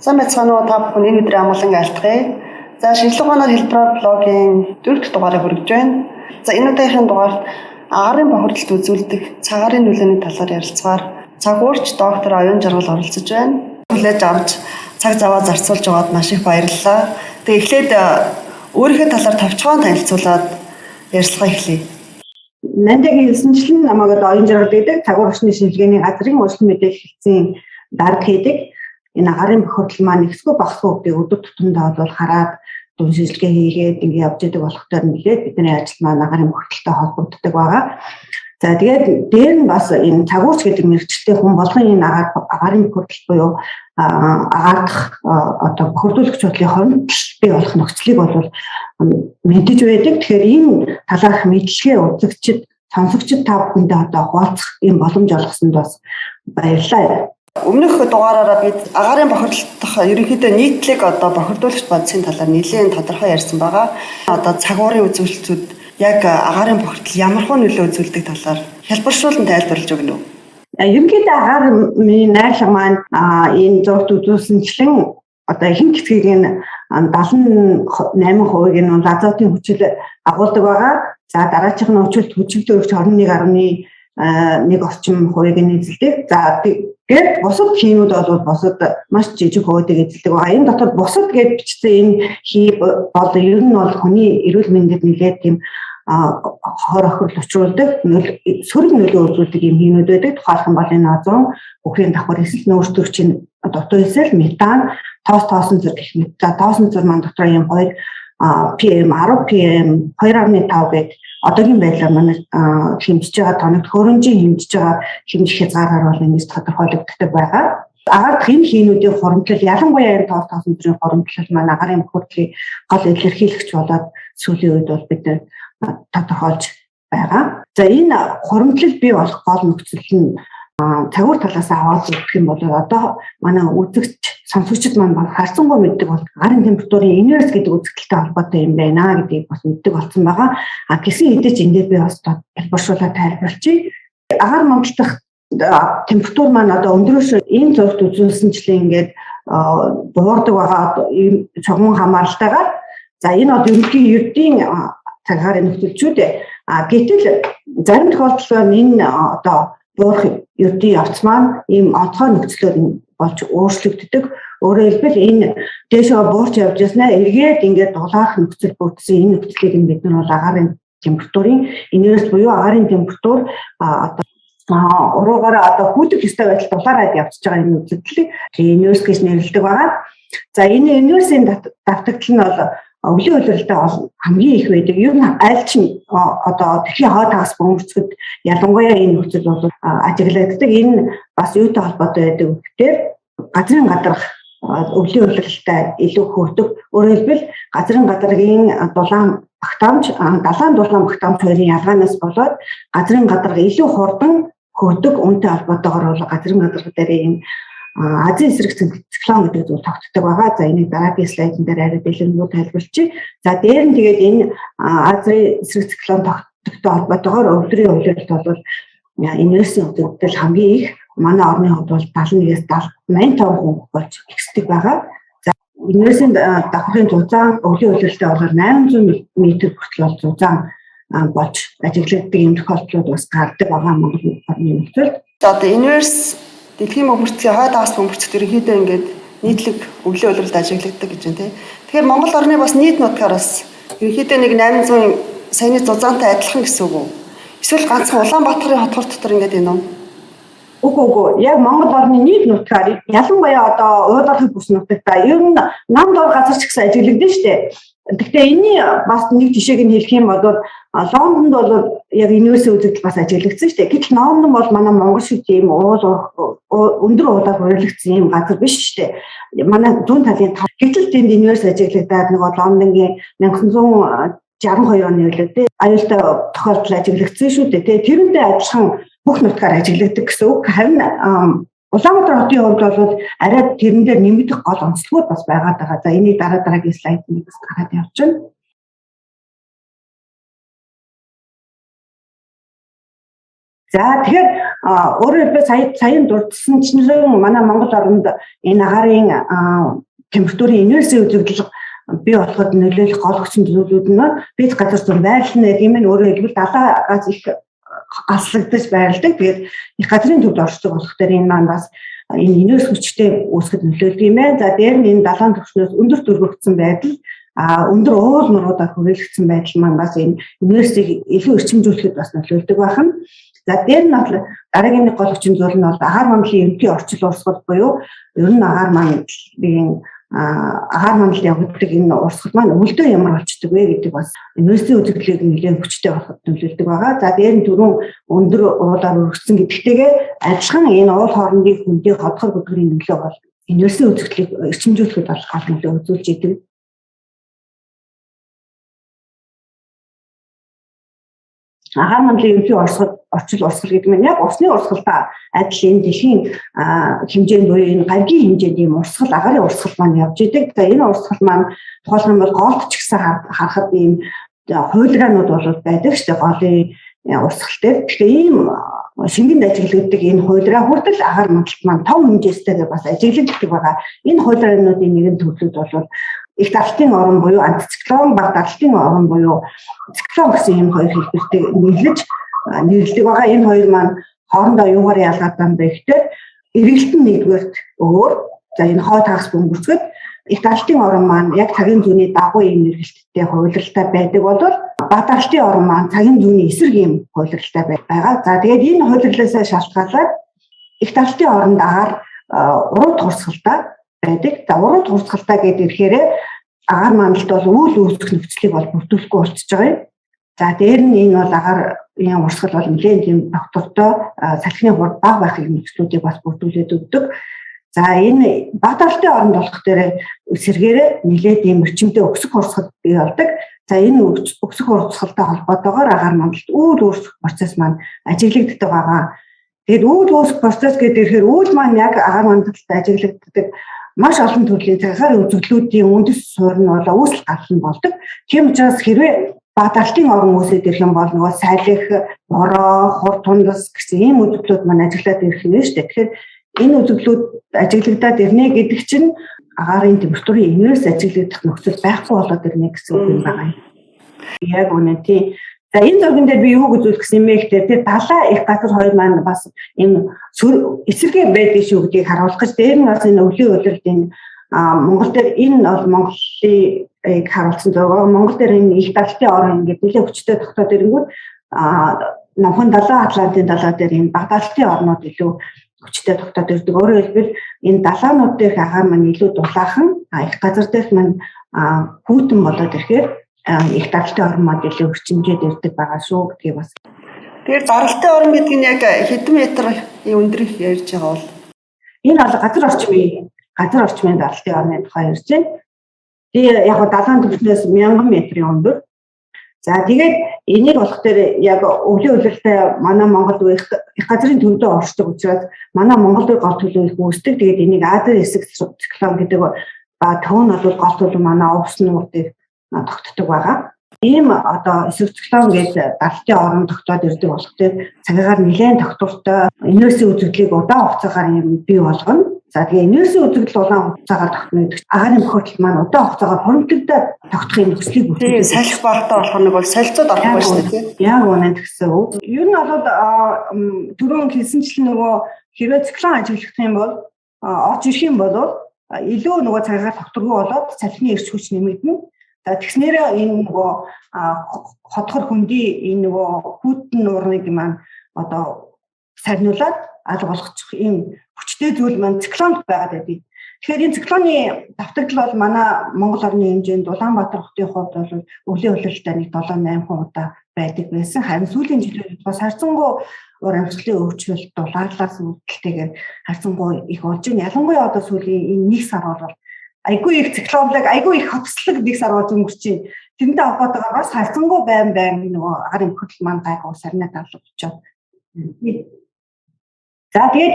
Сайн байцгаана уу та бүхэн энэ өдрийн амгалан айлтгая. За шинжлэх ухаанаар хэлбэрээр блогийн 4-р дугаарыг хүргэж байна. За энэ удаагийн дугаарт агарын бохирдолд үзүүлдэг цагаарын нөлөөний талаар ярилцгаар цагуурч доктор Оюун Жаргал оролцож байна. Хүлээж авч цаг заваа зарцуулж байгаад маш их баярлалаа. Тэгээ эхлээд өөрийнхөө талаар товчхон танилцуулаад ярилцлага эхлэе. Нандигийн хэлсэнчлэн намайг Оюун Жаргал гэдэг цагуурчны шинжилгээний газрын уушин мэдээлэл хэлтсийн дарга хийдэг. Энэ агарын бохирдол маань ихсгүй багсгүй гэдэг өдөр тутамдаа бол хараад дүн шинжилгээ хийгээд ингэ явж идэг болохтой нэлээд бидний ажил маань агарын бохирдолтой холбогддог байгаа. За тэгээд дээр нь бас энэ цагуурч гэдэг мэргэжилтийн хүн болгон энэ агарын бохирдол буюу агаардах одоо бохирдуулагч бодлын хооронд бий болох нөхцөлийг бол мэдэж байдаг. Тэгэхээр энэ талаарх мэдлэгээ үзэгчид, сонсогчид та бүхэндээ одоо хуваалцах юм боломж олгосонд бас баярлалаа. Өмнөх дугаараараа бид агарын бохирдол дах ерөнхийдөө нийтлэг одоо бохирдуулагч бодисын талаар нэлээд тодорхой ярьсан байгаа. Одоо цагуурын үзүүлэлтүүд яг агарын бохирдол ямар хөө нөлөө үзүүлдэг талаар хэлбэршүүлэн тайлбарлаж өгнө үү? Ерөнхийдөө агарын найрлага маань энэ зургт үзүүлсэнчлэн одоо ихэнх хэсгийг нь 78% нь азотын хүчил агуулдаг байгаа. За дараачих нь хүчил төрөгч 21.1 орчим хувийг нь эзэлдэг. За тэгээд бусад хиймүүд бол бусад маш жижиг хувийг эзэлдэг байгаа. Энэ дотор бусад гэж бичсэн энэ хий бол ер нь бол хүний эрүүл мэндэд нэлээд тийм хор охирол учруулдаг, сөрөг нөлөө үзүүлдэг юм хиймүүд байдаг. Тухайлх нь бол энэ озон, бүхрийн давхар эсэл нөөцтөрөгчийн дутуу эсэл, метан, тоосон зэрэг гэх мэт. За тоосон зэрэг маань дотор юм хоёр PM10, PM2.5 гэдэг одоогийн байдлаар манай хэмжиж байгаа тоногт хөрөнжийн хэмжиж байгаа хэмжих хязгаараар бол энэ тодорхойлогддог байгаа. Агаарт энэ хийнүүдийн хуримтлал ялангуяа энэ тоосон зэрэг хуримтлал маань агарын бохирдлыг гол илэрхийлэгч болоод сүүлийн үед бол бид тодорхойлж байгаа. За энэ хуримтлал бий болох гол нөхцөл нь цагуур талаас аваад үзэх юм бол одоо манай үзэгч сонсогчид маань харцангуй мэддэг бол гарын температурын инверс гэдэг үзэгдэлтэй холбоотой юм байна гэдгийг бас мэддэг болсон байгаа. Гэсэн хэдий ч эндээ би бас хэлбэршүүлээд тайлбарлачих. Агаар мандалтах температур маань одоо өндрөөс энэ зургт үзүүлсэнчлэн ингээд буурдаг байгаа чогмон хамааралтайгаар. За энэ бол ерөнхий эрдийн цагаарын нөхцөлчүүд. Гэтэл зарим тохиолдолд энэ одоо буурах ердийн явц маань ийм онцгой нөхцлөөр болж өөрчлөгддөг. Өөрөөр хэлбэл энэ дээшээ буурч явж яснаа эргээд ингээд дулаах нөхцөл бүрдсэн энэ нөхцөлийг бид нар бол агарын температурын инверс буюу агарын температур одоо уруугаар одоо хүүтэх ёстой байдал дулаараад явж байгаа энэ үзэгдлийг инверс гэж нэрлэдэг байгаа. За энэ инверсийн давтагдал нь бол өвлийн улиралтай хамгийн их байдаг. Ер нь аль ч одоо дэлхийн хойд хагас бөмбөрцөд ялангуяа энэ нөхцөл бол ажиглагддаг. Энэ бас юутай холбоотой байдаг гэхээр газрын гадарх өвлийн улиралтай илүү хүрдэг. Өөрөөр хэлбэл газрын гадаргын дулаан багтаамж, далайн дулаан багтаамж хоёрын ялгаанаас болоод газрын гадарга илүү хурдан хүрдэг. Үүнтэй холбоотойгоор бол газрын гадарга дээр энэ Азийн эсрэг циклон гэдэг зүйл тогтдог байгаа. За энийг дараагийн слайдн дээр арай дэлгэрэнгүй тайлбарлачих. За дээр нь тэгээд энэ Азийн эсрэг циклон тогтдогтой холбоотойгоор өвдрийн улиралд бол инверсийн үзэгдэл хамгийн их манай орны хувьд бол 71-ээс 85% болж ихсдэг байгаа. За инверсийн давхрын зузаан өвлийн улиралтай бол 800 м хүртэл зузаан болж ажиглагддаг юм тохиолдлууд бас гардаг байгаа Монгол орны нөхцөлд. За одоо инверс дэлхийн бөмбөрцгийн хойд хагас бөмбөрцөд ерөнхийдөө ингээд нийтлэг өвлийн улиралд ажиглагддаг гэж байна тийм. Тэгэхээр Монгол орны бас нийт нутгаар бас ерөнхийдөө нэг 800 саяны зузаантай адилхан гэсэн үг үү? Эсвэл ганцхан Улаанбаатарын хотгор дотор ингээд байна уу? Үгүй. Яг Монгол орны нийт нутгаар ялангуяа одоо уудаархын бүс нутагта ер нь нам дор газар ч гэсэн ажиглагдана шүү дээ. Гэхдээ энэний бас нэг жишээг нь хэлэх юм бол Лондонд бол яг инверсийн үзэгдэл бас ажиглагдсан шүү дээ. Гэтэл Лондон бол манай Монгол шиг тийм өндөр уудаар хурлагдсан юм газар биш шүү дээ. Манай зүүн талын гэтэл тэнд инверс ажиглагдаад нэг Лондонгийн 1962 оны үед аюултай тохиолдол ажиглагдсан шүү дээ. Тэгээ тэрнтэй адилхан бүх нутгаар ажиглагддаг гэсэн үг. Харин Улаанбаатар хотын хувьд бол арай тэрэн дээр нэмэгдэх гол онцлогуд бас байгаад байгаа. За энийг дараагийн слайдд бас гараад явчихна. За тэгэхээр өөрөөр хэлбэл саяын дурдсанчлан манай Монгол оронд энэ агаарын температурын инверсийн үзэгдэл бий болоход нөлөөлөх гол хүчин зүйлүүд нь бид газар зүүн байрлал юм нь өөрөөр хэлбэл далаа газ их гаслагдаж байрладаг. Тэгээд их газрын төвд оршдог болох дээр энэ маань бас энэ инверс хүчтэй үүсгэхэд нөлөөлдөг юм байна. За дээр нь энэ далайн түвшнээс өндөр дөрвөгдсөн байдал өндөр уул нуруудаар хүрээлэгдсэн байдал маань бас энэ инверсийг илүү эрчимжүүлэхэд бас нөлөөлдөг байна. За дээр нь бол дараагийн нэг гол хүчин зүйл нь бол агаар мандлын ерөнхий орчил урсгал буюу ер нь агаар мандлын явагддаг энэ урсгал маань өвөлдөө ямар болчдөг вэ гэдэг бас инверсийн үзэгдлийг нэлээд хүчтэй болоход нөлөөлдөг байгаа. За дээр нь түрүүн өндөр уулаар өргөцсөн гэдэгтэйгээ адилхан энэ уул хоорондын хөндий хотгор бүдгэрийн нөлөө бол инверсийн үзэгдлийг эрчимжүүлэхэд бол гол нөлөө үзүүлж идэг. Агаар мандлын ерөнхий орчил урсгал гэдэг нь яг усны урсгалтай адил энэ дэлхийн хэмжээнд буюу энэ гаригийн хэмжээнд ийм урсгал агаарын урсгал маань явж идэг. За энэ урсгал маань тухайлбал голд ч гэсэн харахад ийм хуйлгаанууд бол байдаг шүү дээ голын урсгал дээр. Тэгэхээр ийм шингэнд ажиглагддаг энэ хуйлгаа хүртэл агаар мандалд маань том хэмжээстэйгээр бас ажиглагддаг байгаа. Энэ хуйлгаануудын нэгэн төрлүүд бол их дарлалтын орон буюу антициклон, бага дарлалтын орон буюу циклон гэсэн ийм хоёр хэлбэртэй нэрлэдэг байгаа. Энэ хоёр маань хоорондоо юугаар ялгаатай юм бэ гэхээр эргэлт нь нэгдүгээрт өөр. За энэ хой тагс бөмбөрцөд их дарлалтын орон маань яг цагийн зүүнний дагуу ийм эргэлттэй хувилралтай байдаг боловч бага дарлалтын орон маань цагийн зүүнний эсрэг ийм хувилралтай байгаа. За тэгээд энэ хувилралаас шалтгаалаад их дарлалтын оронд агаар уруу турсгалтай байдаг. За уруу турсгалтай гэдэг ихээр агаар мандалд бол үйл үүсгэх нөхцөлийг бол бүрдүүлэхгүй болчихж байгаа юм. За дээр нь энэ бол агаар ийм урсгал бол нэлээд тийм доктортой салхины хурд бага байх нөхцлүүдийг бас бүрдүүлээд өгдөг. За энэ бага дарлалтын оронд болох дээр эсэргээрээ нэлээд ийм эрчимтэй өксөх урсгал бий болдог. За энэ өксөх урсгалтай холбоотойгоор агаар мандалд үйл үүсгэх процесс маань ажиглагддаг байгаа. Тэгэд үйл үүсгэх процесс гэдэг ихээр үйл маань яг агаар мандалд ажиглагддаг маш олон төрлийн цагаар үзэгдлүүдийн үндэс суурь нь бол үүсэл гарал нь болдог. Тийм учраас хэрвээ бага дарлалтын орон үүсээд ирэх юм бол нөгөө салхи, бороо, хур тундас гэсэн ийм үзэгдлүүд маань ажиглаад ирэх юм шүү дээ. Тэгэхээр энэ үзэгдлүүд ажиглагдаад ирнэ гэдэг чинь агаарын температурын инверс ажиглагдах нөхцөл байхгүй болоод ирнэ гэсэн үг юм байна. Яг үнэ тийм. За энэ зурган дээр би юу гэж үзүүлэх гэсэн юм бэ гэхээр тэр далаа их газар хоёр маань бас энэ эсэргээ байдаг шүү гэдгийг харуулах гэж дээр нь бас энэ өвлийн удирд энэ Монгол дээр энэ бол Монголыг харуулсан зураг. Монгол дээр энэ их дарлалтын орон ингээд нэлээд хүчтэй тогтоод ирэнгүүт номхон далаа Атлантын далаа дээр энэ бага дарлалтын орнууд илүү хүчтэй тогтоод ирдэг. Өөрөөр хэлбэл энэ далаанууд дээрх агаар маань илүү дулаахан их газар дээрх маань хүүтэн болоод ирэхээр их дарлалтын орон мод илүү өрчимжээд ирдэг байгаа шүү гэдгийг бас. Тэгэхээр даралтын орон гэдэг нь яг хэдэн метрийн өндрийг ярьж байгаа бол энэ бол газар орчмын даралтын орны тухай ярьж байна. Тэгээ яг далайн түвшнээс 1000 метрийн өндөр. За тэгээд энийг болох дээр яг өвлийн улиралтай манай Монгол их газрын төвдөө оршдог учраас манай Монголд гол төлөв их үүсдэг. Тэгээд энийг Азийн эсрэг циклон гэдэг ба төвн бол гол төлөв манай увс нуур дээр тогтдог байгаа. Ийм одоо эсрэг циклон гэдэг дарлалтын орон тогтоод ирдэг болох дээр цагаагаар нэлээд тогтвортой инверсийн үзэгдлийг удаан хугацаагаар юм бий болгоно. За тэгээ инверсийн үзэгдэл удаан хугацаагаар тогтно гэдэг чинь агаарын бохирдол маань удаан хугацаагаар хоримтлагдаад тогтохын нөхцөлийг бүрдүүлдэг. Салхи багтаа болох нь бол солилцоод орохгүй шүү дээ. Яг үнэн гэсэн үг. Ер нь бол түрүүн хэлсэнчлэн нөгөө хэрвээ циклон ажиглах юм бол орж ирэх юм бол илүү нөгөө цагаагаар тогтворгүй болоод салхины эрч хүч нэмэгдэнэ. За тэгснээрээ энэ нөгөө хотхор хөндөй энэ нөгөө хүүтэн нуурныг маань одоо сарниулаад алга болгочих ийм хүчтэй зүйл маань циклонд байгаад байдаг. Тэгэхээр энэ циклоны давтагдал бол манай Монгол орны хэмжээнд Улаанбаатар хотын хувьд бол өвлийн улиралтай нэг 7-8% удаа байдаг байсан. Харин сүүлийн жилүүд бас харьцангуй уур амьсгалын өөрчлөлт дулаалаас үүдэлтэйгээр харьцангуй их болж байна. Ялангуяа одоо сүүлийн энэ нэг сар бол айгүй их циклонлог, айгүй их хотслог нэг сар болж өнгөрч байна. Тэрнтэй холбоотойгоор бас харьцангуй байн нөгөө агаарын бохирдол маань гайгүй сарнаа давлаг болчиход. За тэгээд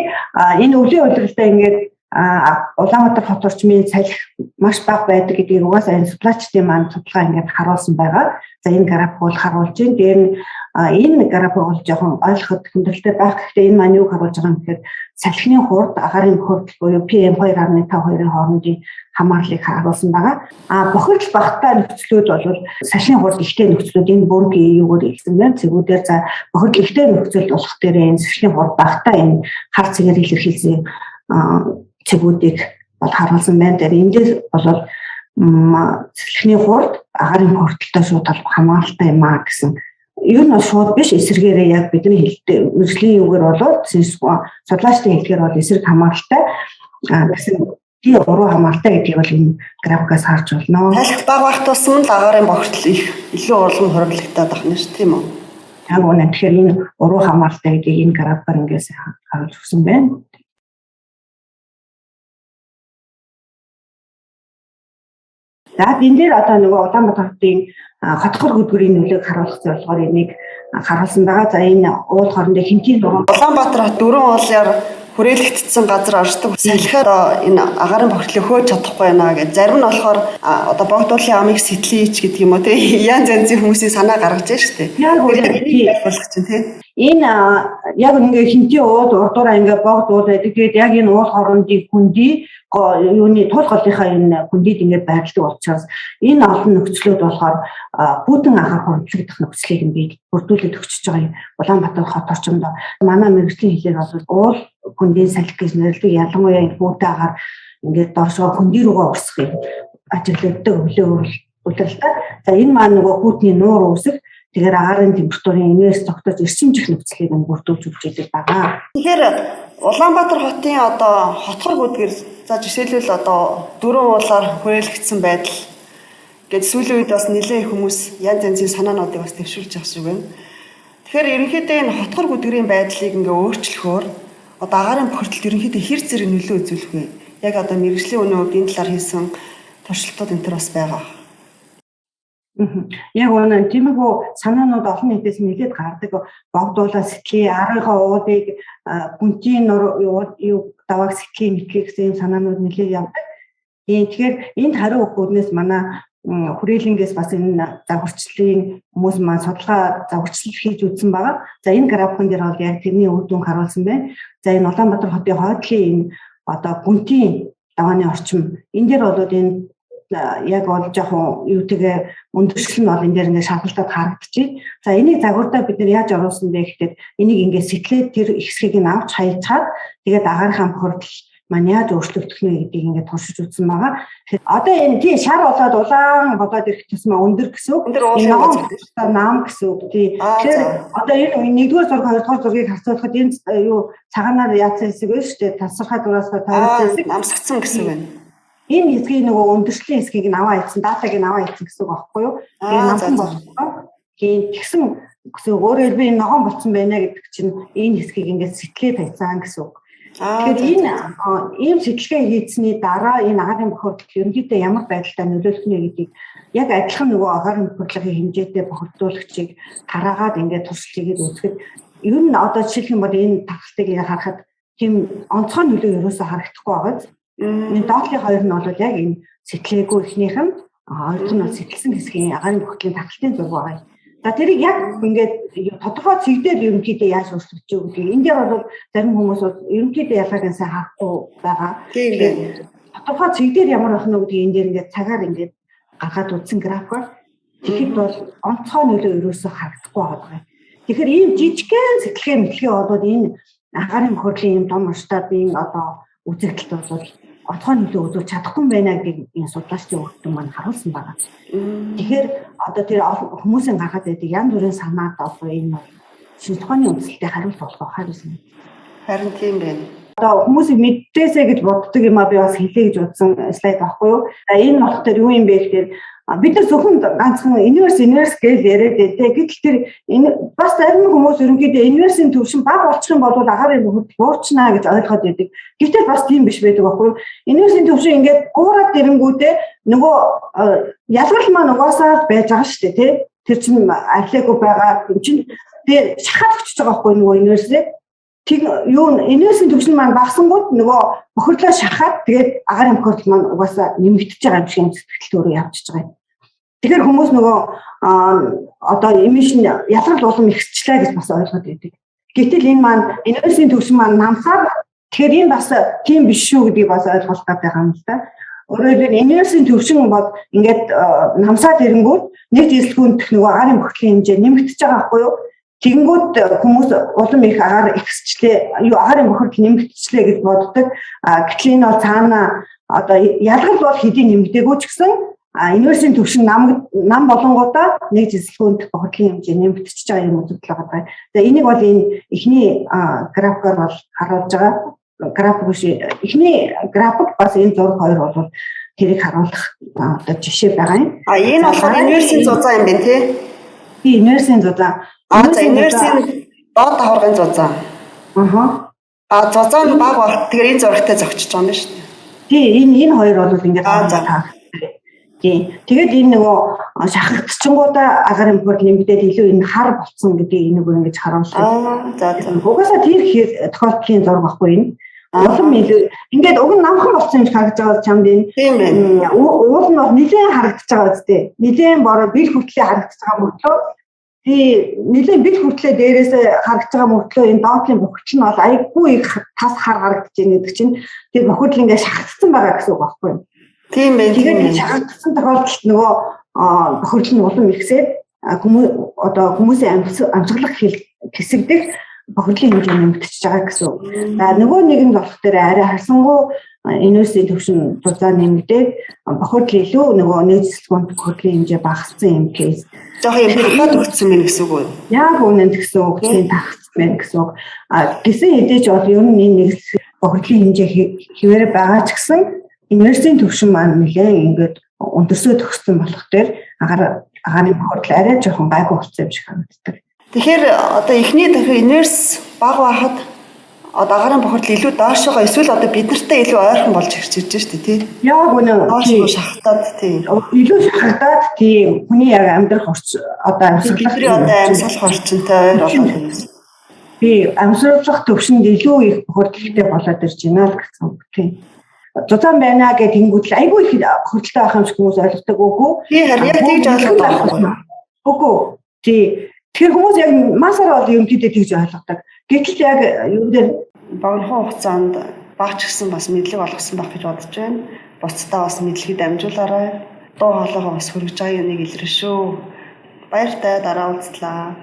энэ өвлийн улиралтай ингээд Улаанбаатар хот орчмын салхи маш бага байдаг гэдгийг угаасаа энэ судлаачдын маань судалгаа ингээд харуулсан байгаа. За энэ график бол харуулж байна. Дээр нь энэ график бол жоохон ойлгоход хүндрэлтэй байх. Гэхдээ энэ маань юу харуулж байгаа юм гэхээр салхины хурд агаарын хурд буюу PM2.52-ийн хоорондын хамаарлыг харуулсан байгаа. Бохирдол багтаа нөхцлүүд бол салхины хурд ихтэй нөхцлүүд энэ бүргийн юугаар илсэн байна. Цэгүүдээр за бохирдол ихтэй нөхцөлд болох дээр энэ салхины хурд багтаа энэ хар цэгээр илэрхийлсэн цэгүүдийг бол харуулсан байна. Тэр эндээс бол салхины хурд агаарын хурдтай шууд хамааралтай юм аа гэсэн. Юу нь шууд биш эсэргээрээ яг бидний хэлдэг мэржлийн юугаар болоод судлаачдын хэлдгээр бол эсрэг хамааралтай гэсэн тий уруу хамааралтай гэдгийг бол энэ графикаас харж болно. Салхи бага бах тусам л агаарын бохирдол их илүү олон хоригдлогдоод байна шүү тийм үү? Яг үнэ тэгэхээр энэ уруу хамааралтай гэдгийг энэ графикаар ингээс харуулж өгсөн байна. За энэ дээр одоо нөгөө Улаанбаатар хотын хотхор хөдөлгөөний нөлөөг харуулах зорилгоор энийг харуулсан байгаа. За энэ уул хоорондын хэмтийн дуран Улаанбаатар хот дөрвөн уулаар хүрээлэгдсэн газар оршдог. Салхиар энэ агаарын бохирдлыг хөөж чадахгүй байна гэж. Зарим нь болохоор одоо богдуулын амыг сэтлээч гэдэг юм уу те. Янз янзын хүмүүсийн санаа гаргаж байна шүү дээ. Яг үгүй болох чинь те. Энэ яг ингээ хэмтийн уул урдуураа ингээ богдуул байдаг. Тэгээд яг энэ уул хоорондын хүндий юуны тул голынхаа энэ хүндийд ингээд байрладаг учраас энэ олон нөхцлүүд болохоор бүтэн анхаар хурдлагдах нөхцөлийг нь бий бүрдүүлээд өгчөж байгаа юм. Улаанбаатар хот орчинд манай мэргэжлийн хэлээр бол уул хүндийн салхи гэж нэрлэдэг. Ялангуяа энэ бүтэн анхаар ингээд доошоо хүндий рүүгээ урсах юм ажиглагддаг үйлрэлтэй. За энэ маань нөгөө бүтний нуур үүсэх тэгэхээр агаарын температурын инээс тогтоож эрчимжих нөхцөлийг нь бүрдүүлж өгч идэг байгаа. Тэгэхээр Улаанбаатар хотын одоо хотхор гүдгэр за жишээлбэл одоо дөрвөн уулаар хүрээлэгдсэн байдал гэж сүүлийн үед бас нэлээд хүмүүс янз янзын санаануудыг бас төвшүүлж байгаа шиг байна. Тэгэхээр ерөнхийдөө энэ хотхор гүдгэрийн байдлыг ингээ өөрчлөхөөр одоо агаарын бохирдолд ерөнхийдөө хэр зэрэг нөлөө үзүүлэх вэ? Яг одоо мэргэжлийн үнийн хувьд энэ талаар хийсэн туршилтууд энэ төр бас байгаа. Яг үнэн тиймэрхүү санаанууд олон нийтээс нэлээд гардаг. Богдуулаа сэтгэе, аргийнхаа уудыг гүнтийн нур юу давааг сэтгэе мэтлээ гэсэн юм санаанууд нэлээд явдаг. Тэгэхээр энд хариу өгөхөөс манай хүрээлэнгээс бас энэ загварчлалын хүмүүс маань судалгаа загварчлал хийж үзсэн байгаа. За энэ графикын дээр бол яг тэрний үр дүн харуулсан байна. За энэ Улаанбаатар хотын хойдлын энэ одоо гүнтийн давааны орчим энэ дээр бол энэ яг бол жоохон юутэйгээ өндөршил нь бол энэ дээр ингээд шалгалтад харагдчих. За энийг загвартаа бид нар яаж оруулсан бэ гэхэд энийг ингээд сэтлээд тэр хэсгийг нь авч хайцаад тэгээд агаархан бохирдол маань яаж өөрчлөгдөх нь гэдгийг ингээд туршиж үзсэн байгаа. Тэгэхээр одоо энэ тий шар болоод улаан болоод ирэх тусмаа өндөр гэсэн үг. Өндөр нам гэсэн үг тий. Тэгэхээр одоо энэ нэгдүгээр зураг хоёрдугаар зургийг харьцуулахад энэ юу цагаанаар яатсан хэсэг байна шүү дээ. Тасархай дураас тавьсан хэсэг намсгцсан гэсэн үг байна. Энэ хэсгийг нөгөө өндөршлийн хэсгийг аваа ийдсэн, датаг нь аваа ийдсэн гэсэн үг аахгүй юу? Тэгээ намхан болохоо. Тэгсэн гэсэн өөрөөр хэлбэл энэ ногоон болцсон байна гэдэг чинь энэ хэсгийг ингээд сэтлээ тавьсан гэсэн үг. Тэгэхээр энэ ийм сэтлэгээ хийсний дараа энэ агаарын бохирдол ерөнхийдөө ямар байдалтай нөлөөлөх нэ гэдгийг яг адилхан нөгөө агаарын бохирдлын хэмжээтэй бохирдуулагчийг тараагаад ингээд туршилт хийгээд үзэхэд ер нь одоо жишээлх юм бол энэ тагталтыг харахад тийм онцгой нөлөө ерөөсөө харагдахгүй байгаа. Энэ доотлын хоёр нь бол яг энэ сэтлээгүй ихнийх нь хоёр нь сэтэлсэн хэсгийн агаарын бохирдлын тагталтын зураг байгаа. За тэрийг яг ингээд тодорхой цэгдээд ерөнхийдөө яаж өөрчлөгдөж байгаа гэдгийг энэ дээр бол зарим хүмүүс ерөнхийдөө ялгааг сайн харахгүй байгаа. Тэгээд тодорхой цэгдээд ямар байх нь гэдгийг энэ дээр ингээд цагаар ингээд гаргаад үзсэн графикаар тэгэхэд бол онцгой нөлөө ерөөсөө харагдахгүй байгаа. Тэгэхээр ийм жижигхэн сэтлэгээ мэтлэгээ болоод энэ агаарын бохирдлын ийм том масштабын одоо үзэгдэлт бол онцгой нөлөө үзүүлж чадахгүй байна гэдэг энэ судлаачдын өгдөн маань харуулсан байна. Тэгэхээр одоо тэр хүмүүсийн гаргаад байдаг янз бүрийн санаад одоо энэ шинжлэх ухааны үндэслэлтэй хариулт болох хариулсан. Харин тийм байна. Одоо хүмүүсийг мэдээсэй гэж боддог юм а би бас хэлье гэж бодсон слайд байхгүй юу. За энэ болохоор юу юм бэ гэхээр бид нар зөвхөн ганцхан universe гэж яриад байдаг. Гэтэл тэр энэ бас зарим хүмүүс ерөнхийдөө universe-ийн төвшин бага болчих юм бол агаарын бохирдол буурчнаа гэж ойлгоод байдаг. Гэтэл бас тийм биш байдаг байхгүй юу. Universe-ийн төвшин ингээд гуураад ирэнгүүтээ нөгөө ялгал маань угаасаа байж байгаа шүү дээ тий. Тэр чинь арилаагүй байгаа юм чинь тэр шахаад өчөж байгаа байхгүй нөгөө universe. тэг юу энергийн түвшин маань багсангууд нөгөө бохирдлоо шахаад тэгээд агаарын бохирдол маань угаасаа нэмэгдэж байгаа юм шиг сэтгэл төрөө явчихж байгаа юм. Тэгэхээр хүмүүс нөгөө одоо эмишн ялгарл улам ихсчлээ гэж бас ойлгоод байдаг. Гэтэл энэ маань энергийн түвшин маань намсаад тэгэхээр энэ бас тийм биш шүү гэдгийг бас ойлгох гэдэг юм л да. Өөрөөр хэлбэл энергийн төвшин бод ингээд намсаад ирэнгүүт нэг жилсгүүндх нөгөө агаарын бохирдлын хэмжээ нэмэгдэж байгаа байхгүй юу? Тэгэнгүүт хүмүүс улам их агаар ихсчлээ, юу агаарын бохирдол нэмэгдчихлээ гэж боддог. Гэтэл энэ бол цаана одоо ялгал бол хэдийн нэмэгдээгүй ч гэсэн энергийн төвшин нам болонгуудаа нэг жилсгүүндх бохирдлын хэмжээ нэмэгдчихэж байгаа юм үзэгдэл байгаа. За энийг бол энэ эхний графикаар бол харуулж байгаа. График биш эхний график бас энэ зураг хоёр бол тэрийг харуулах одоо жишээ байгаа юм. Энэ болохоор энергийн зузаан юм байна тий. Тийм энергийн зузаан. За энергийн доод давхаргын зузаан. Зузаан баг бол тэгэхээр энэ зурагтай зогчиж байгаа юм байна шүү дээ. Тийм энэ хоёр бол ингээд таа. Тийм. Тэгээд энэ нөгөө шахагдчихгуудаа агаарын бохирдол нэмэгдээд илүү энэ хар болцсон гэдгийг энийг ингэж харуулсан. За. Угаасаа тэр тохиолдлын зураг баггүй энэ. Улам илүү ингээд уг нь намхан болсон юм шиг харагдаж байгаа чамд энэ. Тийм байна. Уул нь бол нэлээд харагдаж байгаа үстэй. Нэлээд бороо бил хүртлээ харагдаж байгаа мөртлөө тий нэлээд бил хүртлээ дээрээс харагдаж байгаа мөртлөө энэ доотлын бохирдол нь бол айгүй их тас хар харагдаж байна гэдэг чинь тэр бохирдол ингээд шахагдсан байгаа гэсэн үг баггүй юу? Тийм байна. Тэгээд шахагдсан тохиолдолд нөгөө бохирдол нь улам ихсээд хүмүүсийн амьсгалах хэсэгдэх бохирдлын хэмжээ нэмэгдчихэж байгаа гэсэн үг. За нөгөө нэгэнд болох дээр арай харсангуй энергийн төвшин зузаан нэмэгдээд бохирдол илүү нөгөө нийцэлгүүнд бохирдлын хэмжээ багассан юм кейс. Жохоо юм хахад өгсөн мэн гэсэн үг үү? Яг үнэн гэсэн үг, тийм тагцсан мэн гэсэн үг. Гэсэн хэдий ч бол ер нь энэ нийцэл бохирдлын хэмжээ хэвээр байгаа ч гэсэн энергийн төвшин маань нэлээд ингээд өндөрсөө төгссөн болох дээр агаарын бохирдол арай жоохон гайгүй болсон юм шиг харагддаг. Тэгэхээр одоо эхний дахин энерс баг байхад одоо агаарын бохирдол илүү доошоо эсвэл одоо биднэртэй илүү ойрхон болж ирж шүү дээ тий. Яг үнэн. Доошоо шахагдаад тий. Илүү шахагдаад тий хүний яг амьдрах одоо амьсгалах орчинтой ойр болоод байна. Тий амьсгалах төвшөнд илүү их бохирдолтой болоод ирж байна л гэсэн үг тий. Зузаан байна гэх тэнгуүтэл айгүй их бохирдолтой байх юм шиг хүмүүс ойлгодог үгүй. Тий харин яг тэгж ойлгодог байхгүй. Үгүй тий. Тэгэхээр хүмүүс яг масаар бол юм гэдээ тэгж ойлгодог. Гэтэл яг юм дээр богино хугацаанд багч гисэн бас мэдлэг олгосон байх гэж бодож байна. Буцтаа бас мэдлэгийг дамжуулаарай. Дуу хоолойгоо бас хүргэж байгаа юмыг илэрнэ шүү. Баяртай дараа уулзлаа.